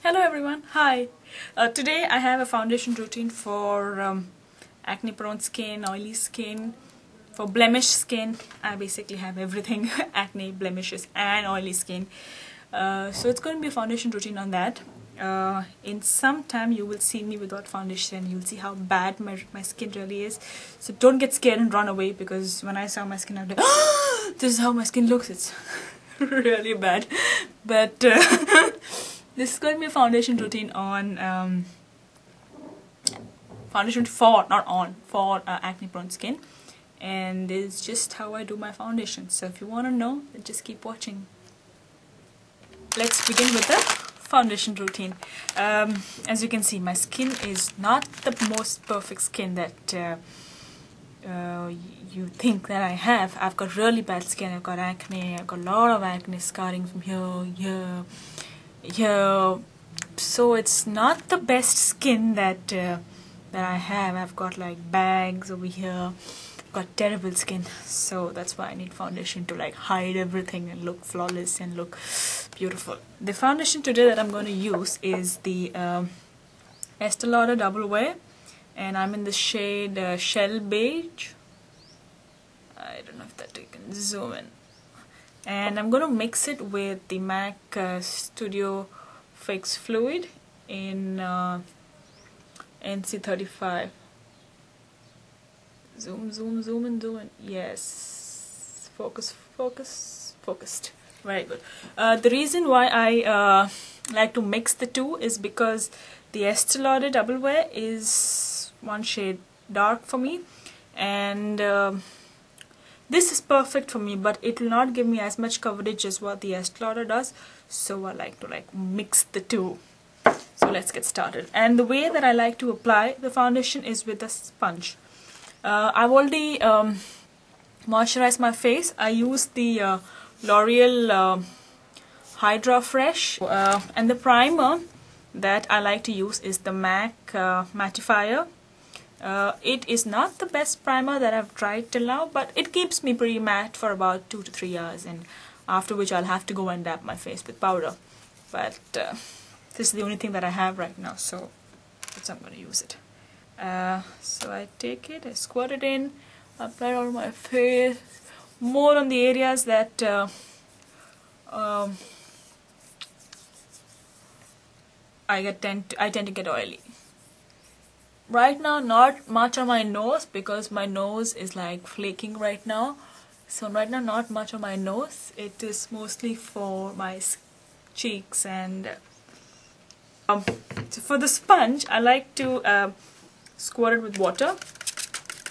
Hello everyone, hi. Today I have a foundation routine for acne prone skin, oily skin, for blemish skin. I basically have everything acne, blemishes and oily skin. So it's going to be a foundation routine on that. In some time you will see me without foundation. You'll see how bad my skin really is. So don't get scared and run away, because when I saw my skin I was like, oh, this is how my skin looks. It's really bad. But this is going to be a foundation routine on foundation for, not on, for acne prone skin, and it's just how I do my foundation. So if you want to know, then just keep watching. Let's begin with the foundation routine. As you can see, my skin is not the most perfect skin that you think that I have. I've got really bad skin. I've got acne. I've got a lot of acne scarring from here. So it's not the best skin that I have. I've got like bags over here. I've got terrible skin, so that's why I need foundation to like hide everything and look flawless and look beautiful. The foundation today that I'm going to use is the Estee Lauder Double Wear, and I'm in the shade Shell Beige. I don't know if that you can zoom in. And I'm going to mix it with the MAC Studio Fix Fluid in NC35. Zoom in. Yes. Focused. Very good. The reason why I like to mix the two is because the Estee Lauder Double Wear is one shade dark for me, and this is perfect for me, but it will not give me as much coverage as what the Estee Lauder does, so I like to mix the two. So let's get started. And the way that I like to apply the foundation is with a sponge. I've already moisturized my face. I use the L'Oreal Hydra Fresh, and the primer that I like to use is the MAC Mattifier. It is not the best primer that I've tried till now, but it keeps me pretty matte for about 2 to 3 hours, and after which I'll have to go and dab my face with powder. But this is the only thing that I have right now, so I'm going to use it. So I take it, I squirt it in, apply it on my face, more on the areas that I tend to get oily. Right now, not much on my nose, because my nose is like flaking right now. So right now, not much on my nose. It is mostly for my cheeks. And so for the sponge, I like to squirt it with water,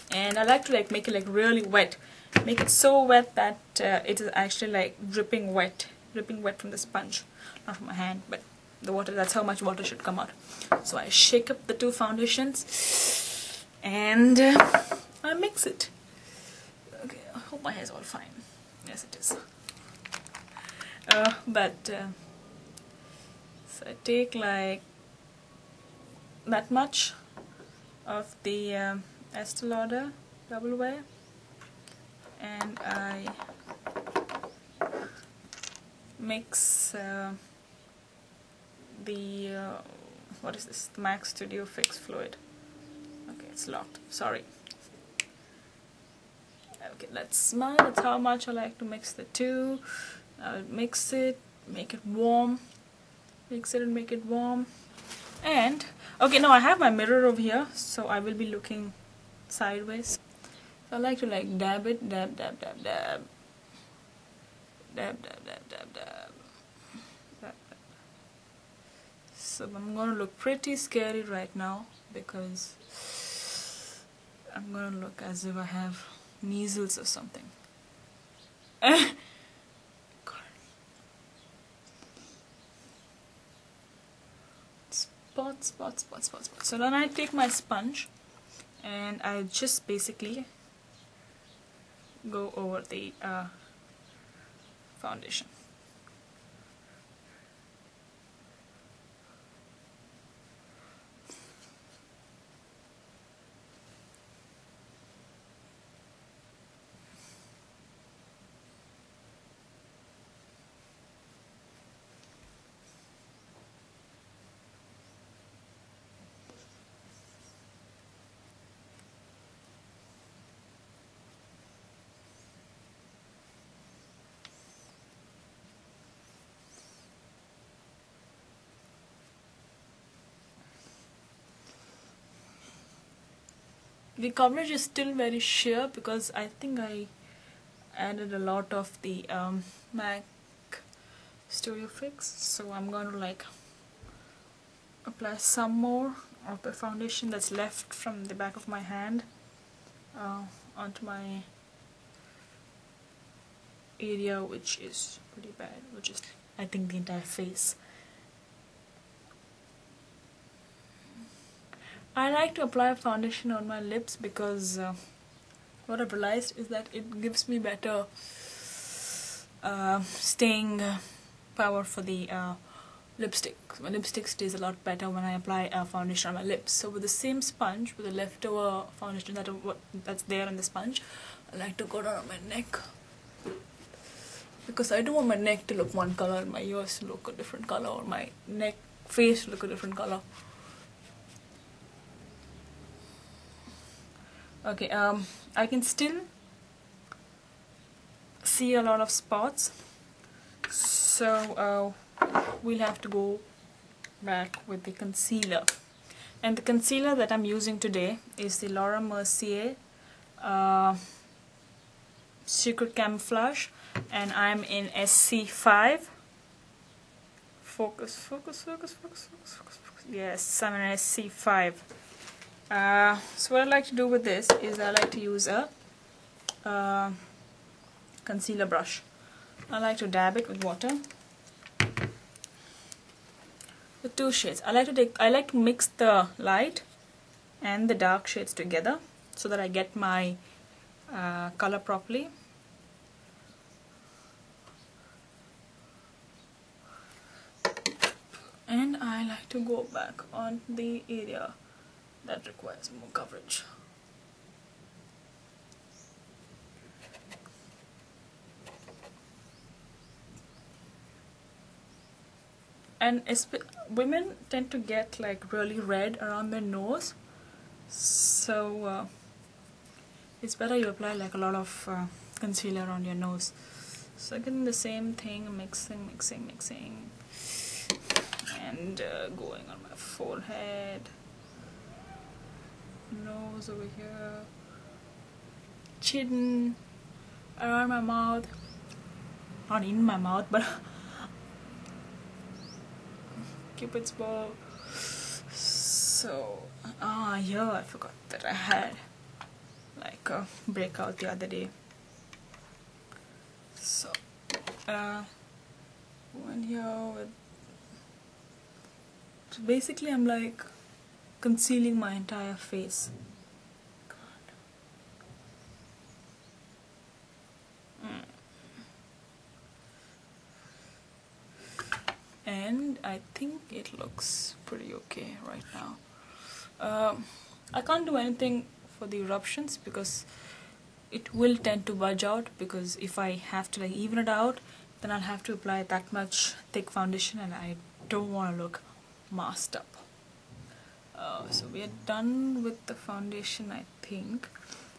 and I like to make it really wet. Make it so wet that it is actually dripping wet from the sponge, not from my hand, but the water. That's how much water should come out. So I shake up the two foundations and I mix it. Okay, I hope my hair is all fine. Yes, it is. So I take that much of the Estee Lauder Double Wear, and I mix the what is this? The MAC Studio Fix Fluid. Okay, it's locked. Sorry. Okay, let's smile. That's how much I like to mix the two. I'll mix it, make it warm. Mix it and make it warm. And okay, now I have my mirror over here, so I will be looking sideways. So I like to dab it, dab. So I'm going to look pretty scary right now, because I'm going to look as if I have measles or something. Spots. So then I take my sponge and I just basically go over the foundation. The coverage is still very sheer because I think I added a lot of the MAC Studio Fix, so I'm going to like apply some more of the foundation that's left from the back of my hand onto my area, which is pretty bad, which is I think the entire face. I like to apply foundation on my lips because what I've realized is that it gives me better staying power for the lipstick. My lipstick stays a lot better when I apply foundation on my lips. So with the same sponge, with the leftover foundation that's there on the sponge, I like to go down on my neck, because I don't want my neck to look one color and my ears to look a different color, or my neck face to look a different color. Okay, I can still see a lot of spots, so we'll have to go back with the concealer. And the concealer that I'm using today is the Laura Mercier Secret Camouflage, and I'm in SC5. Focus, focus, focus, focus, focus, focus, focus. Yes, I'm in SC5. So what I like to do with this is I like to use a concealer brush. I like to dab it with water. The two shades. I like to mix the light and the dark shades together so that I get my color properly. And I like to go back on the area that requires more coverage. And women tend to get like really red around their nose, so it's better you apply like a lot of concealer on your nose. So again, the same thing, mixing, mixing, mixing, and going on my forehead, nose over here, chin, around my mouth, not in my mouth, but Cupid's bow. So here I forgot that I had like a breakout the other day. So one here with, so basically I'm like concealing my entire face. And I think it looks pretty okay right now. I can't do anything for the eruptions because it will tend to budge out, because if I have to like even it out, then I'll have to apply that much thick foundation and I don't want to look masked up. So we are done with the foundation, I think.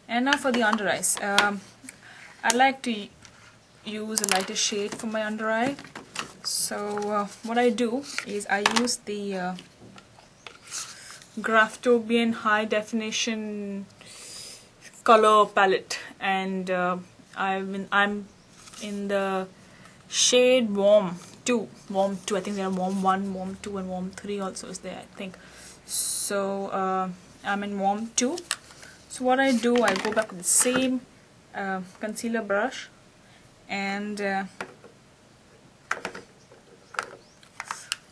And now for the under eyes. I like to use a lighter shade for my under eye. So what I do is I use the Graftobian High Definition color palette, and I'm in the shade Warm 2. Warm 2, I think there are Warm 1, Warm 2 and Warm 3 also is there, I think. So I'm in Warm 2. So what I do, I go back with the same concealer brush, and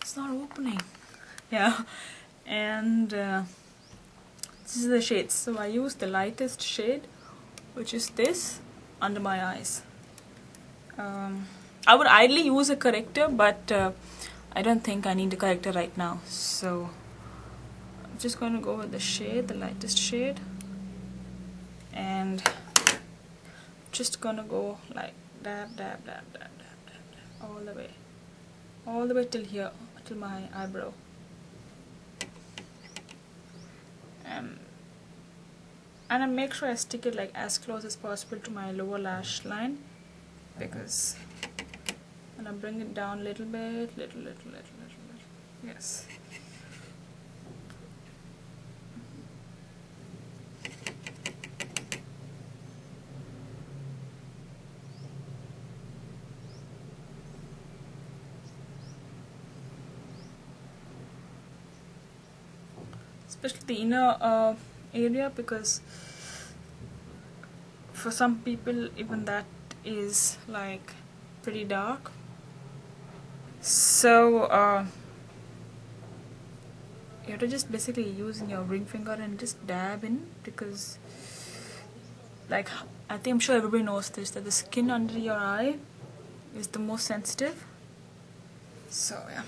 it's not opening. Yeah, and this is the shades. So I use the lightest shade, which is this, under my eyes. I would ideally use a corrector, but I don't think I need a corrector right now. So I'm just going to go with the shade, the lightest shade, and just gonna go like dab, dab, dab, dab, dab, dab, dab, all the way till here, till my eyebrow. And I make sure I stick it like as close as possible to my lower lash line, because and I bring it down a little bit, little. Yes. especially the inner area, because for some people even that is like pretty dark. So you have to just basically use your ring finger and just dab in, because like I think I'm sure everybody knows this, that the skin under your eye is the most sensitive. So yeah,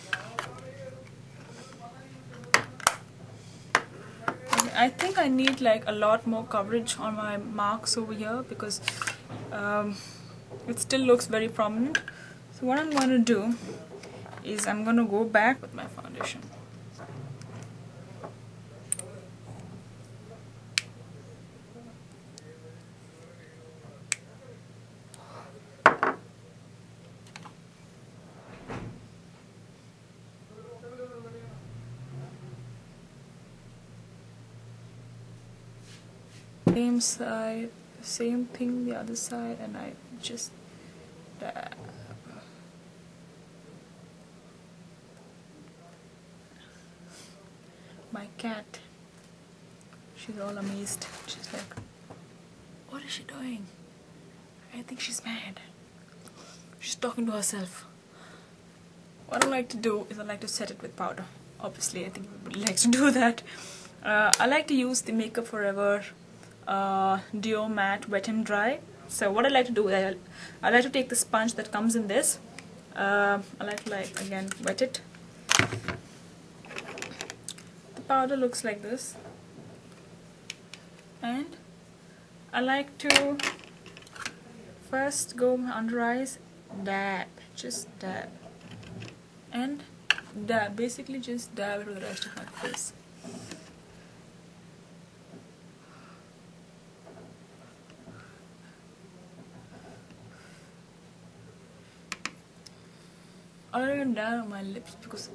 I think I need like a lot more coverage on my marks over here, because it still looks very prominent. So what I'm going to do is I'm going to go back with my foundation. Same side, same thing the other side, and I just dab. My cat, she's all amazed. She's like, what is she doing? I think she's mad. She's talking to herself. What I like to do is I like to set it with powder. Obviously, I think everybody likes to do that. I like to use the Makeup Forever Duo Matte Wet and Dry. So what I like to do is I like to take the sponge that comes in this. I like to again wet it. The powder looks like this, and I like to first go under eyes, dab, just dab, and dab, basically just dab it with the rest of my face. I don't even dab on my lips because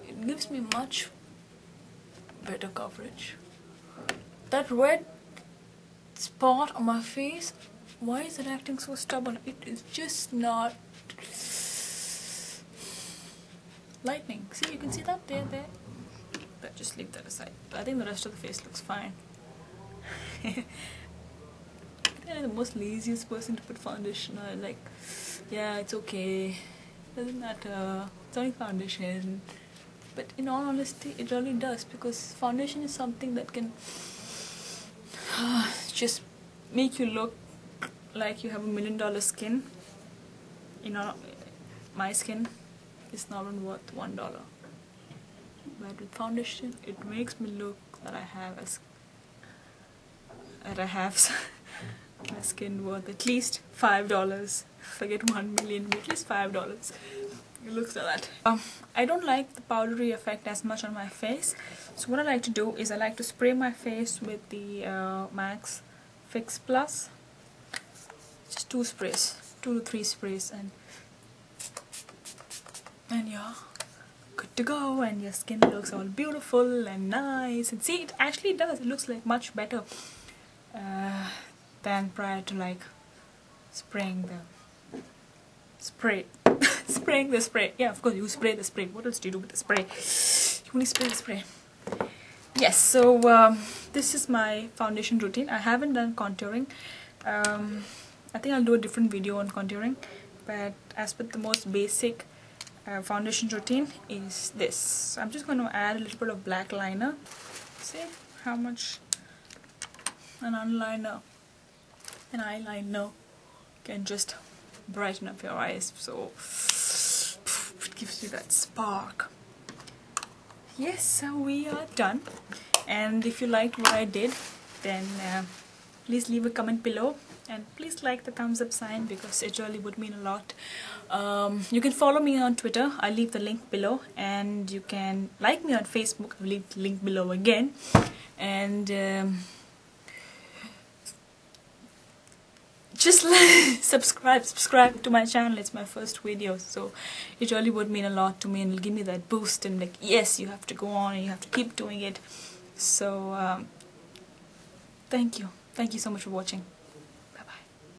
it gives me much better coverage. That red spot on my face, why is it acting so stubborn? It is just not lightening. See, you can see that there. But just leave that aside. I think the rest of the face looks fine. I think I'm the most laziest person to put foundation on. Like, yeah, it's okay, doesn't matter, it's only foundation. But in all honesty, it really does, because foundation is something that can just make you look like you have $1 million skin. You know, my skin is not even worth $1. But with foundation, it makes me look that I have my skin worth at least $5. Forget 1 million, but at least $5. It looks like that. I don't like the powdery effect as much on my face. So what I like to do is I like to spray my face with the MAC's Fix Plus. Just 2 sprays, 2 to 3 sprays, and yeah, good to go. And your skin looks all beautiful and nice. And see, it actually does. It looks like much better than prior to like spraying the spray. Spraying the spray. Yeah, of course you spray the spray. What else do you do with the spray? You only spray the spray. Yes, so this is my foundation routine. I haven't done contouring. I think I'll do a different video on contouring. But as per the most basic foundation routine is this. So I'm just going to add a little bit of black liner. See how much an eyeliner can just brighten up your eyes. So it gives you that spark. Yes, so we are done. And if you liked what I did, then please leave a comment below, and please like the thumbs up sign, because it really would mean a lot. You can follow me on Twitter. I'll leave the link below, and you can like me on Facebook. I'll leave the link below again. And just subscribe to my channel. It's my first video, so it really would mean a lot to me, and it'll give me that boost and like, yes, you have to go on and you have to keep doing it. So thank you so much for watching.